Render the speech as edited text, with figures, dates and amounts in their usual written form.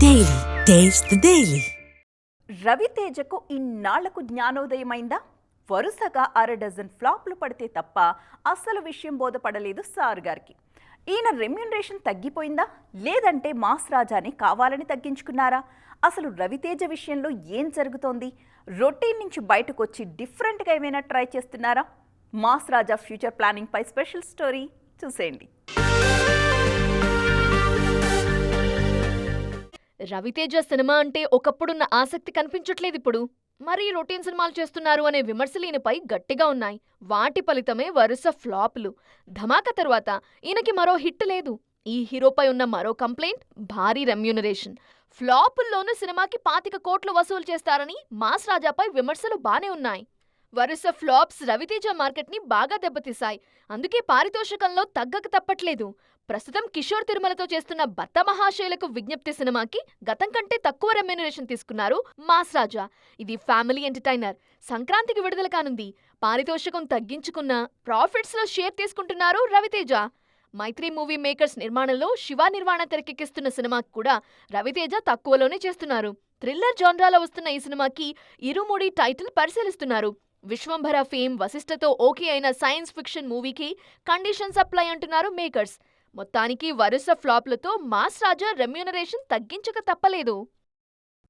Daily taste the daily. రవితేజకు ఇన్నాళ్లకు జ్ఞానోదయమైందా? వరుసగా 1/2 డజన్ ఫ్లాప్లు పడితే తప్ప అసలు విషయం బోధపడలేదు సార్ గారికి. ఈయన రెమ్యూనరేషన్ తగ్గిపోయిందా, లేదంటే మాస్ రాజాని కావాలని తగ్గించుకున్నారా? అసలు రవితేజ విషయంలో ఏం జరుగుతోంది? రొటీన్ నుంచి బయటకు వచ్చి డిఫరెంట్గా ఏమైనా ట్రై చేస్తున్నారా? మాస్ రాజా ఫ్యూచర్ ప్లానింగ్ పై స్పెషల్ స్టోరీ చూసేయండి. రవితేజ సినిమా అంటే ఒకప్పుడున్న ఆసక్తి కనిపించట్లేదు ఇప్పుడు. మరీ రొటీన్ సినిమాలు చేస్తున్నారు అనే విమర్శలు ఈయనపై గట్టిగా ఉన్నాయి. వాటి ఫలితమే వరుస ఫ్లాపులు. ధమాకా తరువాత ఈయనకి మరో హిట్ లేదు. ఈ హీరోపై ఉన్న మరో కంప్లైంట్ భారీ రెమ్యూనరేషన్. ఫ్లాపుల్లోనూ సినిమాకి 25 కోట్లు వసూలు చేస్తారని మాస్ రాజాపై విమర్శలు బానే ఉన్నాయి. వరుస ఫ్లాప్స్ రవితేజ మార్కెట్ని బాగా దెబ్బతీశాయి. అందుకే పారితోషికంలో తగ్గక తప్పట్లేదు. ప్రస్తుతం కిషోర్ తిరుమలతో చేస్తున్న భర్త మహాశైలకు విజ్ఞప్తి సినిమాకి గతం కంటే తక్కువ రెమ్యూనరేషన్ తీసుకున్నారు మాస్ రాజా. ఇది ఫ్యామిలీ ఎంటర్టైనర్. సంక్రాంతికి విడుదల కానుంది. పారితోషికం తగ్గించుకున్న ప్రాఫిట్స్లో షేర్ తీసుకుంటున్నారు రవితేజ. మైత్రి మూవీ మేకర్స్ నిర్మాణంలో శివ నిర్వాణ తెరకెక్కిస్తున్న సినిమాకి కూడా రవితేజ తక్కువలోనే చేస్తున్నారు. థ్రిల్లర్ జాన్రాలో వస్తున్న ఈ సినిమాకి ఇరుముడి టైటిల్ పరిశీలిస్తున్నారు. విశ్వంభర ఫేమ్ వశిష్ఠతో ఓకే అయిన సైన్స్ ఫిక్షన్ మూవీకి కండిషన్స్ అప్లై అంటున్నారు మేకర్స్. మొత్తానికి వరుస ఫ్లాప్లతో మాస్ రాజా రెమ్యూనరేషన్ తగ్గించక తప్పలేదు.